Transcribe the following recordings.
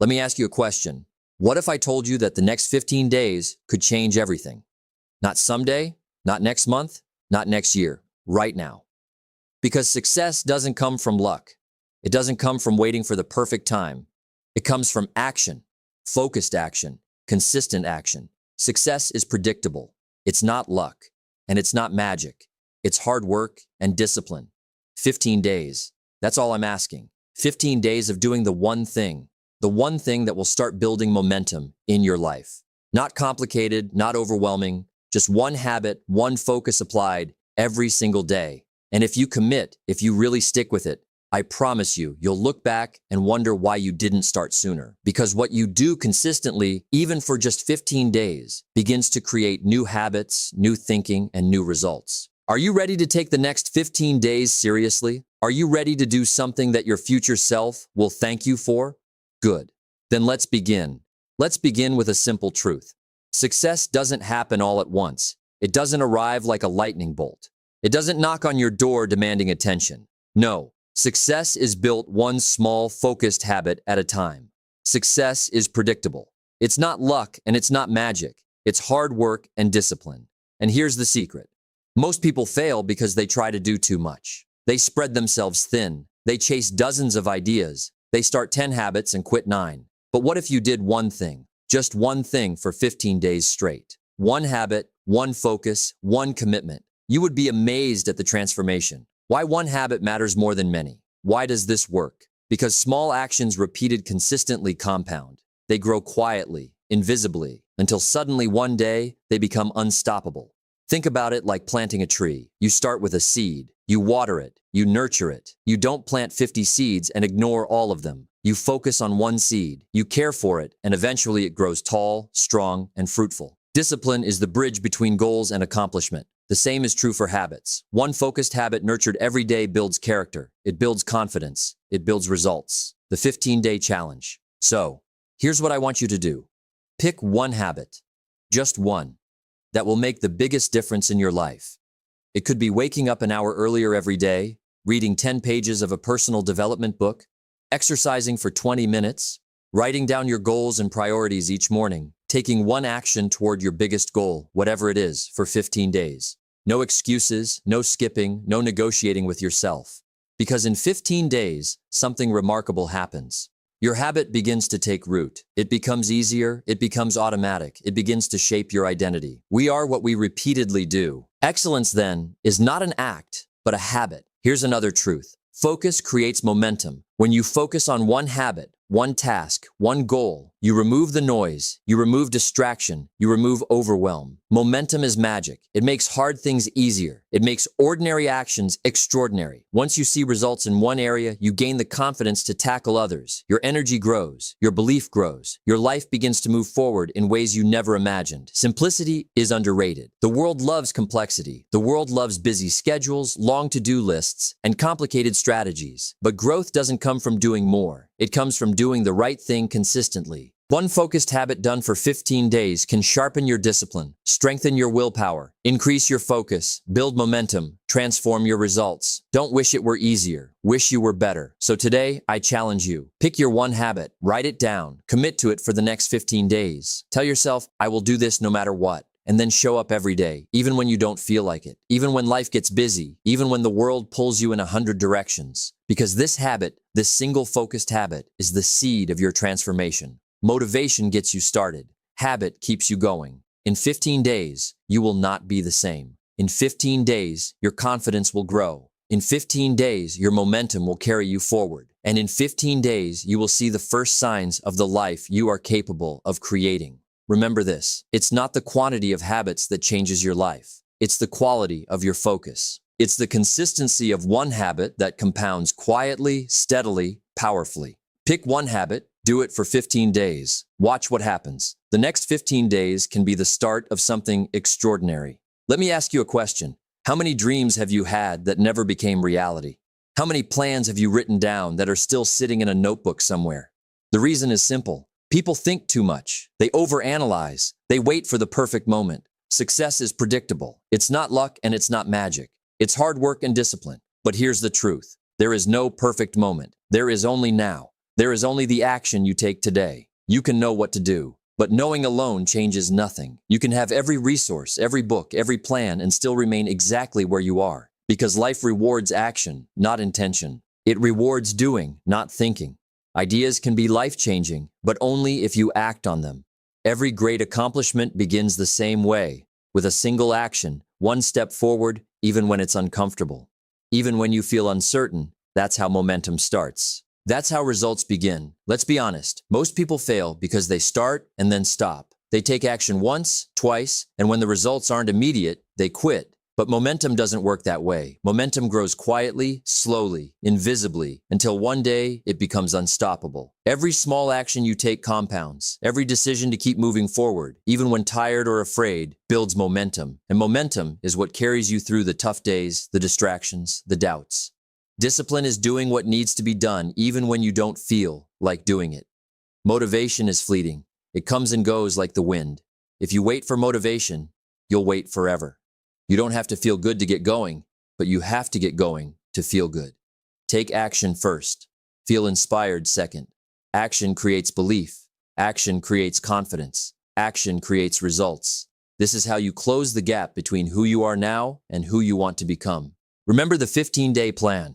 Let me ask you a question. What if I told you that the next 15 days could change everything? Not someday, not next month, not next year, right now. Because success doesn't come from luck. It doesn't come from waiting for the perfect time. It comes from action, focused action, consistent action. Success is predictable. It's not luck, and it's not magic. It's hard work and discipline. 15 days. That's all I'm asking. 15 days of doing the one thing that will start building momentum in your life. Not complicated, not overwhelming, just one habit, one focus applied every single day. And if you commit, if you really stick with it, I promise you, you'll look back and wonder why you didn't start sooner. Because what you do consistently, even for just 15 days, begins to create new habits, new thinking, and new results. Are you ready to take the next 15 days seriously? Are you ready to do something that your future self will thank you for? Good. Then let's begin. Let's begin with a simple truth. Success doesn't happen all at once. It doesn't arrive like a lightning bolt. It doesn't knock on your door demanding attention. No, success is built one small, focused habit at a time. Success is predictable. It's not luck and it's not magic. It's hard work and discipline. And here's the secret. Most people fail because they try to do too much. They spread themselves thin. They chase dozens of ideas. They start 10 habits and quit 9. But what if you did one thing? Just one thing for 15 days straight. One habit, one focus, one commitment. You would be amazed at the transformation. Why one habit matters more than many? Why does this work? Because small actions repeated consistently compound. They grow quietly, invisibly, until suddenly one day they become unstoppable. Think about it like planting a tree. You start with a seed. You water it. You nurture it. You don't plant 50 seeds and ignore all of them. You focus on one seed. You care for it, and eventually it grows tall, strong, and fruitful. Discipline is the bridge between goals and accomplishment. The same is true for habits. One focused habit nurtured every day builds character. It builds confidence. It builds results. The 15-day challenge. So, here's what I want you to do. Pick one habit, just one, that will make the biggest difference in your life. It could be waking up an hour earlier every day, reading 10 pages of a personal development book, exercising for 20 minutes, writing down your goals and priorities each morning, taking one action toward your biggest goal, whatever it is, for 15 days. No excuses, no skipping, no negotiating with yourself. Because in 15 days, something remarkable happens. Your habit begins to take root. It becomes easier. It becomes automatic. It begins to shape your identity. We are what we repeatedly do. Excellence, then, is not an act, but a habit. Here's another truth. Focus creates momentum. When you focus on one habit, one task, one goal, you remove the noise, you remove distraction, you remove overwhelm. Momentum is magic. It makes hard things easier. It makes ordinary actions extraordinary. Once you see results in one area, you gain the confidence to tackle others. Your energy grows. Your belief grows. Your life begins to move forward in ways you never imagined. Simplicity is underrated. The world loves complexity. The world loves busy schedules, long to-do lists, and complicated strategies. But growth doesn't come from doing more. It comes from doing the right thing consistently. One focused habit done for 15 days can sharpen your discipline, strengthen your willpower, increase your focus, build momentum, transform your results. Don't wish it were easier. Wish you were better. So today, I challenge you. Pick your one habit, write it down, commit to it for the next 15 days. Tell yourself, I will do this no matter what. And then show up every day, even when you don't feel like it, even when life gets busy, even when the world pulls you in 100 directions. Because this habit, this single focused habit, is the seed of your transformation. Motivation gets you started. Habit keeps you going. In 15 days, you will not be the same. In 15 days, your confidence will grow. In 15 days, your momentum will carry you forward. And in 15 days, you will see the first signs of the life you are capable of creating. Remember this, it's not the quantity of habits that changes your life. It's the quality of your focus. It's the consistency of one habit that compounds quietly, steadily, powerfully. Pick one habit, do it for 15 days. Watch what happens. The next 15 days can be the start of something extraordinary. Let me ask you a question. How many dreams have you had that never became reality? How many plans have you written down that are still sitting in a notebook somewhere? The reason is simple. People think too much. They overanalyze. They wait for the perfect moment. Success is predictable. It's not luck and it's not magic. It's hard work and discipline. But here's the truth. There is no perfect moment. There is only now. There is only the action you take today. You can know what to do, but knowing alone changes nothing. You can have every resource, every book, every plan, and still remain exactly where you are. Because life rewards action, not intention. It rewards doing, not thinking. Ideas can be life-changing, but only if you act on them. Every great accomplishment begins the same way, with a single action, one step forward, even when it's uncomfortable. Even when you feel uncertain, that's how momentum starts. That's how results begin. Let's be honest, most people fail because they start and then stop. They take action once, twice, and when the results aren't immediate, they quit. But momentum doesn't work that way. Momentum grows quietly, slowly, invisibly, until one day it becomes unstoppable. Every small action you take compounds. Every decision to keep moving forward, even when tired or afraid, builds momentum. And momentum is what carries you through the tough days, the distractions, the doubts. Discipline is doing what needs to be done, even when you don't feel like doing it. Motivation is fleeting. It comes and goes like the wind. If you wait for motivation, you'll wait forever. You don't have to feel good to get going, but you have to get going to feel good. Take action first. Feel inspired second. Action creates belief. Action creates confidence. Action creates results. This is how you close the gap between who you are now and who you want to become. Remember the 15-day plan.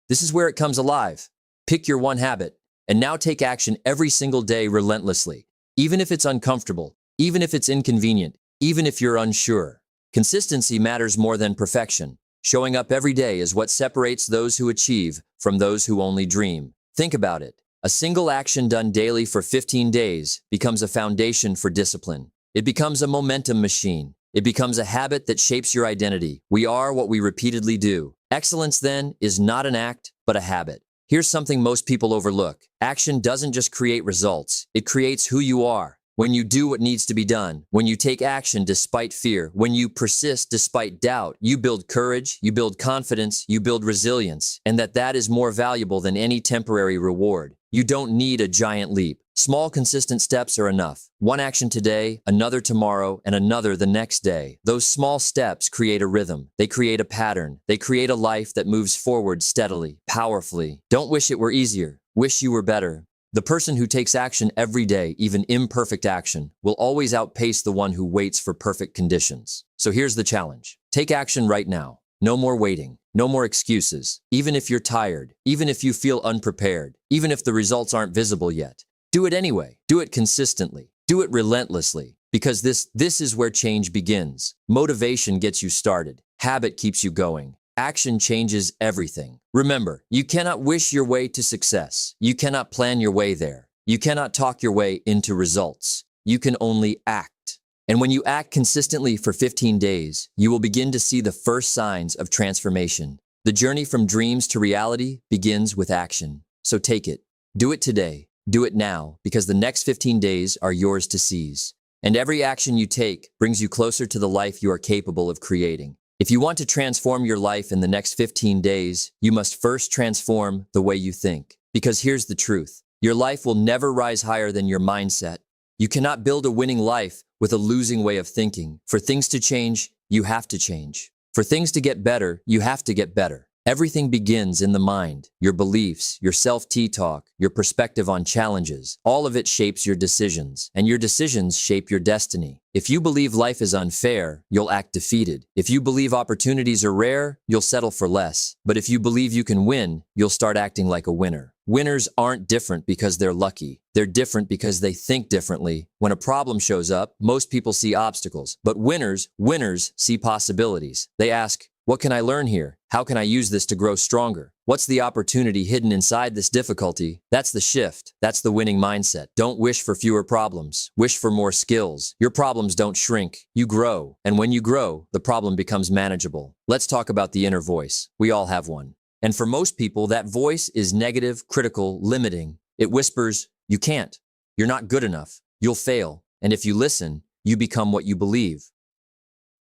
This is where it comes alive. Pick your one habit, and now take action every single day relentlessly, even if it's uncomfortable, even if it's inconvenient, even if you're unsure. Consistency matters more than perfection. Showing up every day is what separates those who achieve from those who only dream. Think about it. A single action done daily for 15 days becomes a foundation for discipline. It becomes a momentum machine. It becomes a habit that shapes your identity. We are what we repeatedly do. Excellence, then, is not an act, but a habit. Here's something most people overlook. Action doesn't just create results. It creates who you are. When you do what needs to be done, when you take action despite fear, when you persist despite doubt, you build courage, you build confidence, you build resilience, and that is more valuable than any temporary reward. You don't need a giant leap. Small, consistent steps are enough. One action today, another tomorrow, and another the next day. Those small steps create a rhythm. They create a pattern. They create a life that moves forward steadily, powerfully. Don't wish it were easier. Wish you were better. The person who takes action every day, even imperfect action, will always outpace the one who waits for perfect conditions. So here's the challenge. Take action right now. No more waiting. No more excuses. Even if you're tired, even if you feel unprepared, even if the results aren't visible yet. Do it anyway. Do it consistently. Do it relentlessly. Because this is where change begins. Motivation gets you started. Habit keeps you going. Action changes everything. Remember, you cannot wish your way to success. You cannot plan your way there. You cannot talk your way into results. You can only act. And when you act consistently for 15 days, you will begin to see the first signs of transformation. The journey from dreams to reality begins with action. So take it. Do it today. Do it now, because the next 15 days are yours to seize. And every action you take brings you closer to the life you are capable of creating. If you want to transform your life in the next 15 days, you must first transform the way you think. Because here's the truth. Your life will never rise higher than your mindset. You cannot build a winning life with a losing way of thinking. For things to change, you have to change. For things to get better, you have to get better. Everything begins in the mind. Your beliefs, your self-talk, your perspective on challenges. All of it shapes your decisions, and your decisions shape your destiny. If you believe life is unfair, you'll act defeated. If you believe opportunities are rare, you'll settle for less. But if you believe you can win, you'll start acting like a winner. Winners aren't different because they're lucky. They're different because they think differently. When a problem shows up, most people see obstacles. But winners see possibilities. They ask, what can I learn here? How can I use this to grow stronger? What's the opportunity hidden inside this difficulty? That's the shift. That's the winning mindset. Don't wish for fewer problems. Wish for more skills. Your problems don't shrink. You grow. And when you grow, the problem becomes manageable. Let's talk about the inner voice. We all have one. And for most people, that voice is negative, critical, limiting. It whispers, you can't. You're not good enough. You'll fail. And if you listen, you become what you believe.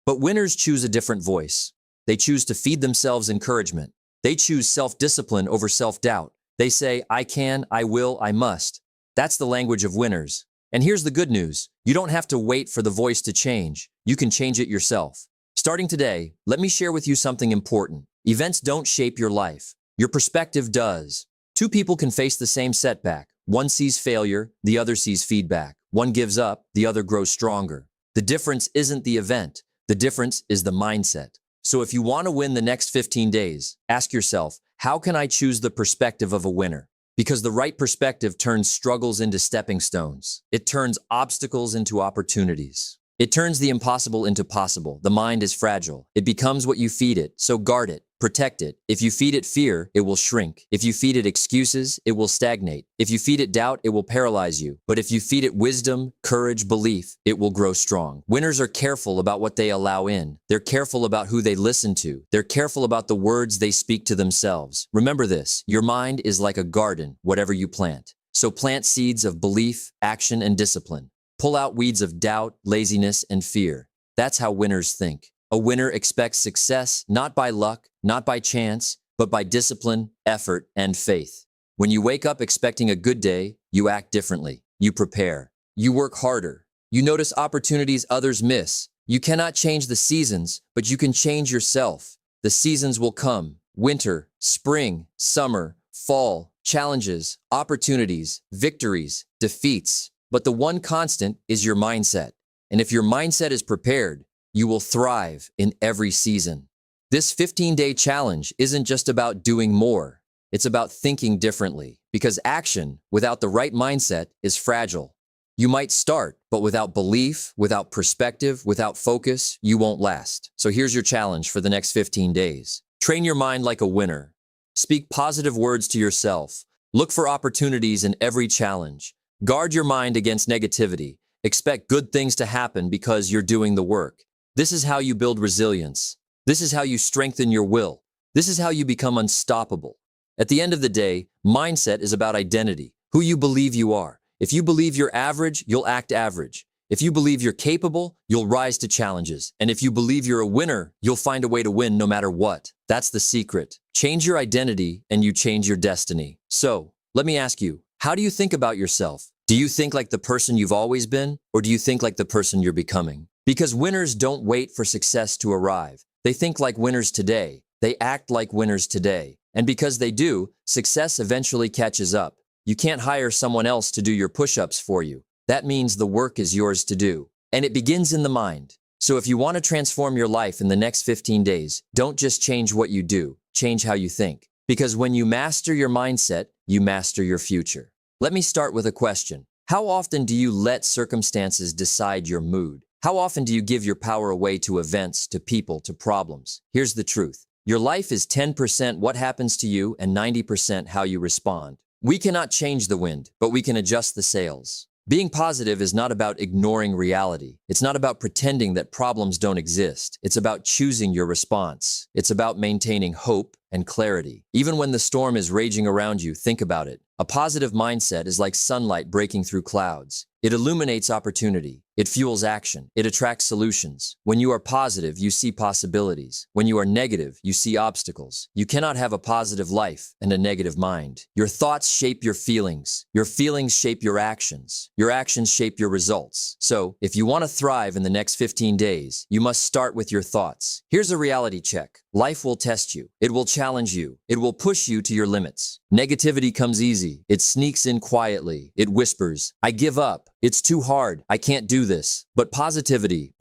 But winners choose a different voice. They choose to feed themselves encouragement. They choose self-discipline over self-doubt. They say, I can, I will, I must. That's the language of winners. And here's the good news. You don't have to wait for the voice to change. You can change it yourself. Starting today, let me share with you something important. Events don't shape your life. Your perspective does. Two people can face the same setback. One sees failure, the other sees feedback. One gives up, the other grows stronger. The difference isn't the event. The difference is the mindset. So if you want to win the next 15 days, ask yourself, how can I choose the perspective of a winner? Because the right perspective turns struggles into stepping stones. It turns obstacles into opportunities. It turns the impossible into possible. The mind is fragile. It becomes what you feed it, so guard it, protect it. If you feed it fear, it will shrink. If you feed it excuses, it will stagnate. If you feed it doubt, it will paralyze you. But if you feed it wisdom, courage, belief, it will grow strong. Winners are careful about what they allow in. They're careful about who they listen to. They're careful about the words they speak to themselves. Remember this, your mind is like a garden, whatever you plant. So plant seeds of belief, action, and discipline. Pull out weeds of doubt, laziness, and fear. That's how winners think. A winner expects success not by luck, not by chance, but by discipline, effort, and faith. When you wake up expecting a good day, you act differently. You prepare. You work harder. You notice opportunities others miss. You cannot change the seasons, but you can change yourself. The seasons will come. Winter, spring, summer, fall, challenges, opportunities, victories, defeats. But the one constant is your mindset. And if your mindset is prepared, you will thrive in every season. This 15-day challenge isn't just about doing more. It's about thinking differently, because action without the right mindset is fragile. You might start, but without belief, without perspective, without focus, you won't last. So here's your challenge for the next 15 days. Train your mind like a winner. Speak positive words to yourself. Look for opportunities in every challenge. Guard your mind against negativity. Expect good things to happen because you're doing the work. This is how you build resilience. This is how you strengthen your will. This is how you become unstoppable. At the end of the day, mindset is about identity, who you believe you are. If you believe you're average, you'll act average. If you believe you're capable, you'll rise to challenges. And if you believe you're a winner, you'll find a way to win no matter what. That's the secret. Change your identity and you change your destiny. So, let me ask you, how do you think about yourself? Do you think like the person you've always been, or do you think like the person you're becoming? Because winners don't wait for success to arrive. They think like winners today. They act like winners today. And because they do, success eventually catches up. You can't hire someone else to do your push-ups for you. That means the work is yours to do. And it begins in the mind. So if you want to transform your life in the next 15 days, don't just change what you do, change how you think. Because when you master your mindset, you master your future. Let me start with a question. How often do you let circumstances decide your mood? How often do you give your power away to events, to people, to problems? Here's the truth. Your life is 10% what happens to you and 90% how you respond. We cannot change the wind, but we can adjust the sails. Being positive is not about ignoring reality. It's not about pretending that problems don't exist. It's about choosing your response. It's about maintaining hope and clarity. Even when the storm is raging around you, think about it. A positive mindset is like sunlight breaking through clouds. It illuminates opportunity. It fuels action. It attracts solutions. When you are positive, you see possibilities. When you are negative, you see obstacles. You cannot have a positive life and a negative mind. Your thoughts shape your feelings. Your feelings shape your actions. Your actions shape your results. So, if you want to thrive in the next 15 days, you must start with your thoughts. Here's a reality check. Life will test you. It will challenge you. It will push you to your limits. Negativity comes easy. It sneaks in quietly. It whispers, "I give up. It's too hard. I can't do this." But positivity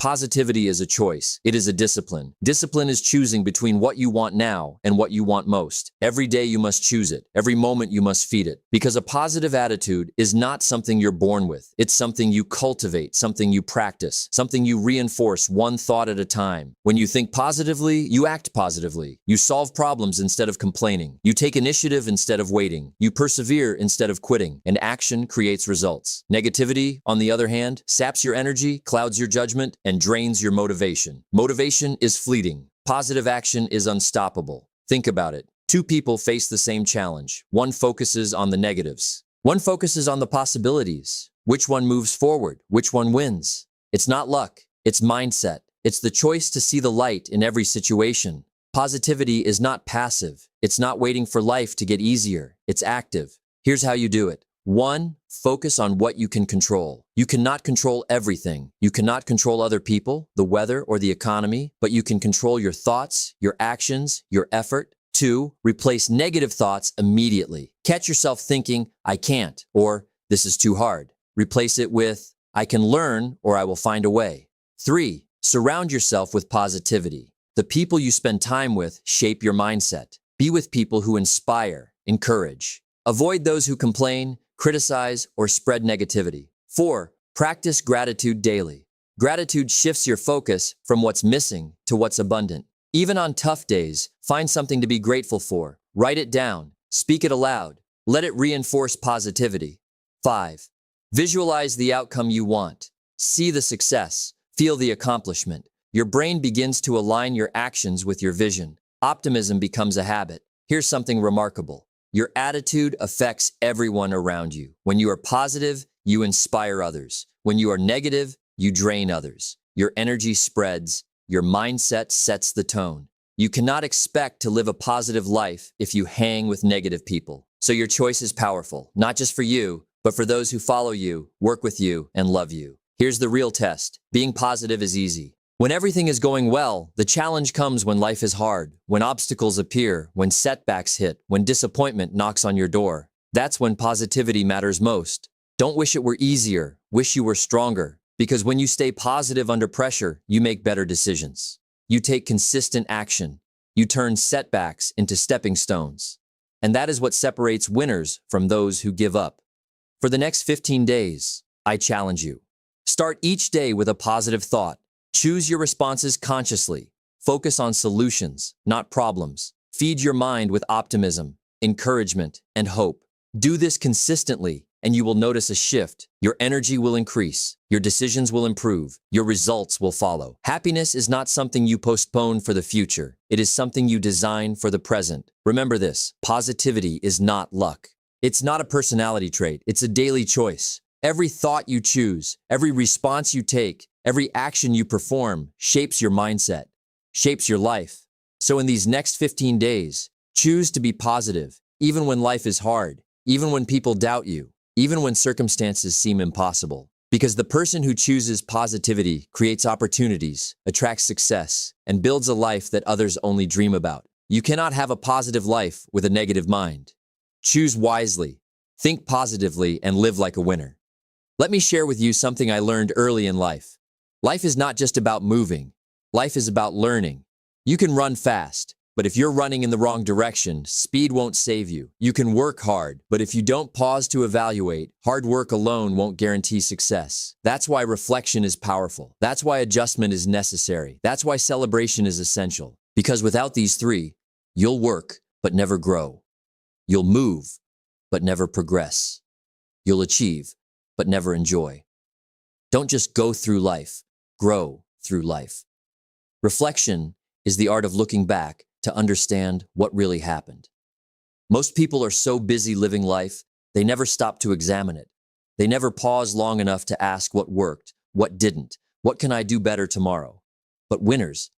is a choice. It is a discipline. Discipline is choosing between what you want now and what you want most. Every day you must choose it. Every moment you must feed it. Because a positive attitude is not something you're born with. It's something you cultivate, something you practice, something you reinforce one thought at a time. When you think positively, you act positively. You solve problems instead of complaining. You take initiative instead of waiting. You persevere instead of quitting. And action creates results. Negativity, on the other hand, saps your energy, clouds your judgment, and drains your motivation. Motivation is fleeting. Positive action is unstoppable. Think about it. Two people face the same challenge. One focuses on the negatives. One focuses on the possibilities. Which one moves forward? Which one wins? It's not luck. It's mindset. It's the choice to see the light in every situation. Positivity is not passive. It's not waiting for life to get easier. It's active. Here's how you do it. 1. Focus on what you can control. You cannot control everything. You cannot control other people, the weather, or the economy, but you can control your thoughts, your actions, your effort. 2. Replace negative thoughts immediately. Catch yourself thinking, I can't, or this is too hard. Replace it with, I can learn, or I will find a way. 3. Surround yourself with positivity. The people you spend time with shape your mindset. Be with people who inspire, encourage. Avoid those who complain, criticize, or spread negativity. 4. Practice gratitude daily. Gratitude shifts your focus from what's missing to what's abundant. Even on tough days, find something to be grateful for. Write it down. Speak it aloud. Let it reinforce positivity. 5. Visualize the outcome you want. See the success. Feel the accomplishment. Your brain begins to align your actions with your vision. Optimism becomes a habit. Here's something remarkable. Your attitude affects everyone around you. When you are positive, you inspire others. When you are negative, you drain others. Your energy spreads. Your mindset sets the tone. You cannot expect to live a positive life if you hang with negative people. So your choice is powerful, not just for you, but for those who follow you, work with you, and love you. Here's the real test. Being positive is easy. When everything is going well, the challenge comes when life is hard, when obstacles appear, when setbacks hit, when disappointment knocks on your door. That's when positivity matters most. Don't wish it were easier, wish you were stronger. Because when you stay positive under pressure, you make better decisions. You take consistent action. You turn setbacks into stepping stones. And that is what separates winners from those who give up. For the next 15 days, I challenge you. Start each day with a positive thought. Choose your responses consciously. Focus on solutions, not problems. Feed your mind with optimism, encouragement, and hope. Do this consistently, and you will notice a shift. Your energy will increase. Your decisions will improve. Your results will follow. Happiness is not something you postpone for the future. It is something you design for the present. Remember this, positivity is not luck. It's not a personality trait. It's a daily choice. Every thought you choose, every response you take, every action you perform shapes your mindset, shapes your life. So in these next 15 days, choose to be positive, even when life is hard, even when people doubt you, even when circumstances seem impossible. Because the person who chooses positivity creates opportunities, attracts success, and builds a life that others only dream about. You cannot have a positive life with a negative mind. Choose wisely, think positively, and live like a winner. Let me share with you something I learned early in life. Life is not just about moving. Life is about learning. You can run fast, but if you're running in the wrong direction, speed won't save you. You can work hard, but if you don't pause to evaluate, hard work alone won't guarantee success. That's why reflection is powerful. That's why adjustment is necessary. That's why celebration is essential. Because without these three, you'll work, but never grow. You'll move, but never progress. You'll achieve, but never enjoy. Don't just go through life, grow through life. Reflection is the art of looking back to understand what really happened. Most people are so busy living life, they never stop to examine it. They never pause long enough to ask what worked, what didn't, what can I do better tomorrow. But winners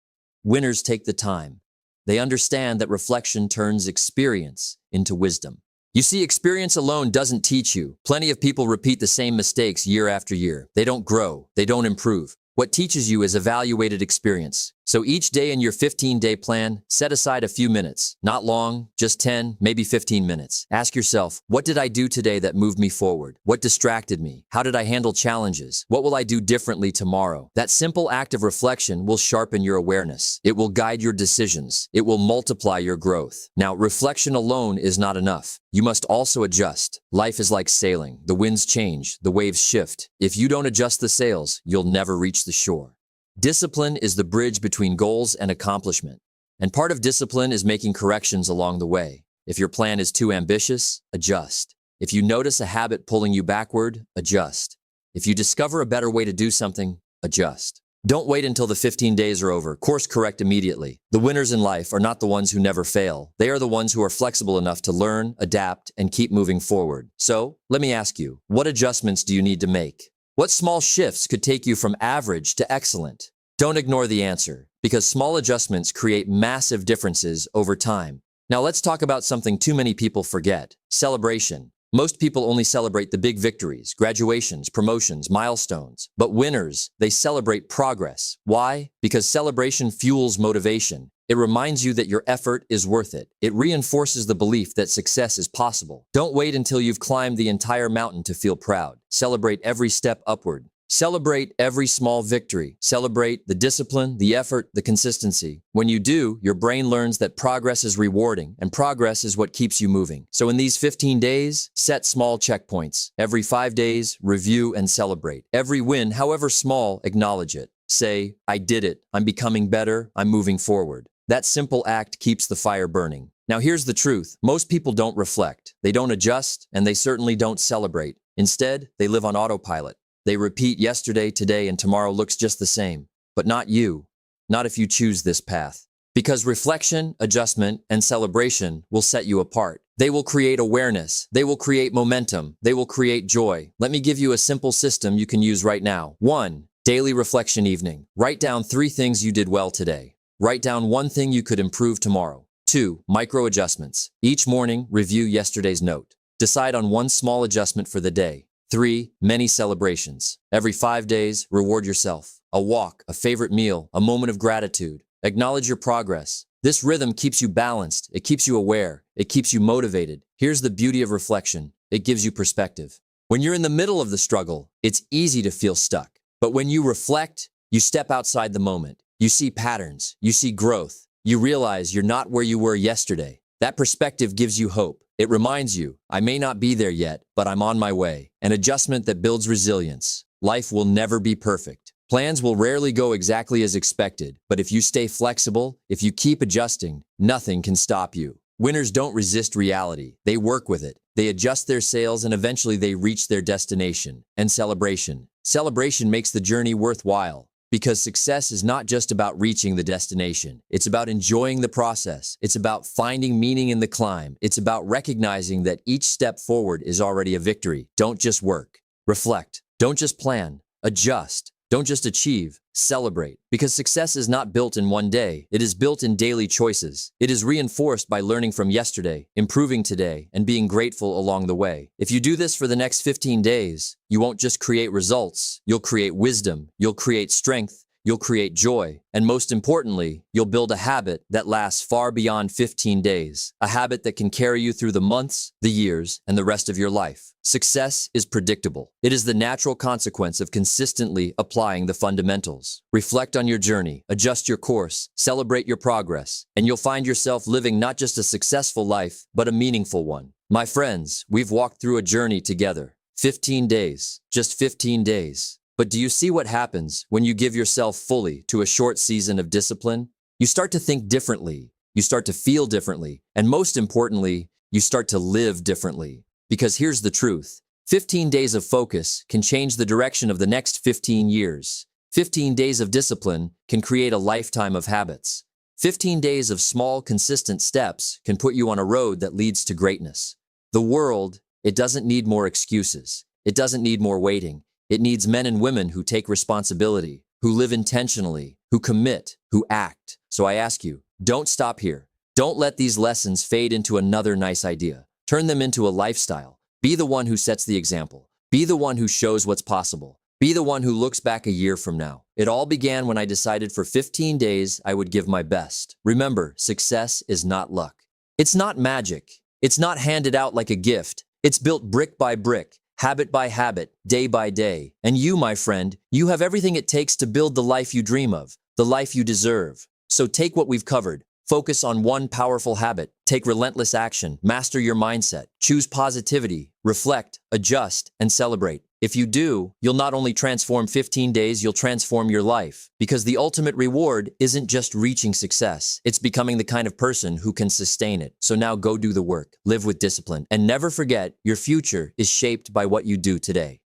take the time. They understand that reflection turns experience into wisdom. You see, experience alone doesn't teach you. Plenty of people repeat the same mistakes year after year. They don't grow. They don't improve. What teaches you is evaluated experience. So each day in your 15-day plan, set aside a few minutes. Not long, just 10, maybe 15 minutes. Ask yourself, what did I do today that moved me forward? What distracted me? How did I handle challenges? What will I do differently tomorrow? That simple act of reflection will sharpen your awareness. It will guide your decisions. It will multiply your growth. Now, reflection alone is not enough. You must also adjust. Life is like sailing. The winds change, the waves shift. If you don't adjust the sails, you'll never reach the shore. Discipline is the bridge between goals and accomplishment. And part of discipline is making corrections along the way. If your plan is too ambitious, adjust. If you notice a habit pulling you backward, adjust. If you discover a better way to do something, adjust. Don't wait until the 15 days are over. Course correct immediately. The winners in life are not the ones who never fail. They are the ones who are flexible enough to learn, adapt, and keep moving forward. So, let me ask you, what adjustments do you need to make? What small shifts could take you from average to excellent? Don't ignore the answer, because small adjustments create massive differences over time. Now let's talk about something too many people forget: celebration. Most people only celebrate the big victories, graduations, promotions, milestones. But winners, they celebrate progress. Why? Because celebration fuels motivation. It reminds you that your effort is worth it. It reinforces the belief that success is possible. Don't wait until you've climbed the entire mountain to feel proud. Celebrate every step upward. Celebrate every small victory. Celebrate the discipline, the effort, the consistency. When you do, your brain learns that progress is rewarding, and progress is what keeps you moving. So in these 15 days, set small checkpoints. Every 5 days, review and celebrate. Every win, however small, acknowledge it. Say, I did it. I'm becoming better. I'm moving forward. That simple act keeps the fire burning. Now here's the truth. Most people don't reflect. They don't adjust, and they certainly don't celebrate. Instead, they live on autopilot. They repeat yesterday, today, and tomorrow looks just the same. But not you. Not if you choose this path. Because reflection, adjustment, and celebration will set you apart. They will create awareness. They will create momentum. They will create joy. Let me give you a simple system you can use right now. 1. Daily reflection evening. Write down 3 things you did well today. Write down 1 thing you could improve tomorrow. 2. Micro adjustments. Each morning, review yesterday's note. Decide on 1 small adjustment for the day. 3. Many celebrations. Every 5 days, reward yourself. A walk, a favorite meal, a moment of gratitude. Acknowledge your progress. This rhythm keeps you balanced. It keeps you aware. It keeps you motivated. Here's the beauty of reflection. It gives you perspective. When you're in the middle of the struggle, it's easy to feel stuck. But when you reflect, you step outside the moment. You see patterns. You see growth. You realize you're not where you were yesterday. That perspective gives you hope. It reminds you, I may not be there yet, but I'm on my way. An adjustment that builds resilience. Life will never be perfect. Plans will rarely go exactly as expected, but if you stay flexible, if you keep adjusting, nothing can stop you. Winners don't resist reality. They work with it. They adjust their sails and eventually they reach their destination. And celebration. Celebration makes the journey worthwhile. Because success is not just about reaching the destination. It's about enjoying the process. It's about finding meaning in the climb. It's about recognizing that each step forward is already a victory. Don't just work. Reflect. Don't just plan. Adjust. Don't just achieve. Celebrate. Because success is not built in one day. It is built in daily choices. It is reinforced by learning from yesterday, improving today, and being grateful along the way. If you do this for the next 15 days, you won't just create results. You'll create wisdom. You'll create strength. You'll create joy. And most importantly, you'll build a habit that lasts far beyond 15 days. A habit that can carry you through the months, the years, and the rest of your life. Success is predictable. It is the natural consequence of consistently applying the fundamentals. Reflect on your journey, adjust your course, celebrate your progress, and you'll find yourself living not just a successful life, but a meaningful one. My friends, we've walked through a journey together. 15 days, just 15 days. But do you see what happens when you give yourself fully to a short season of discipline? You start to think differently, you start to feel differently, and most importantly, you start to live differently. Because here's the truth. 15 days of focus can change the direction of the next 15 years. 15 days of discipline can create a lifetime of habits. 15 days of small, consistent steps can put you on a road that leads to greatness. The world, it doesn't need more excuses. It doesn't need more waiting. It needs men and women who take responsibility, who live intentionally, who commit, who act. So I ask you, don't stop here. Don't let these lessons fade into another nice idea. Turn them into a lifestyle. Be the one who sets the example. Be the one who shows what's possible. Be the one who looks back a year from now. It all began when I decided for 15 days I would give my best. Remember, success is not luck. It's not magic. It's not handed out like a gift. It's built brick by brick. Habit by habit, day by day. And you, my friend, you have everything it takes to build the life you dream of, the life you deserve. So take what we've covered. Focus on one powerful habit. Take relentless action. Master your mindset. Choose positivity. Reflect, adjust, and celebrate. If you do, you'll not only transform 15 days, you'll transform your life. Because the ultimate reward isn't just reaching success. It's becoming the kind of person who can sustain it. So now go do the work. Live with discipline. And never forget, your future is shaped by what you do today.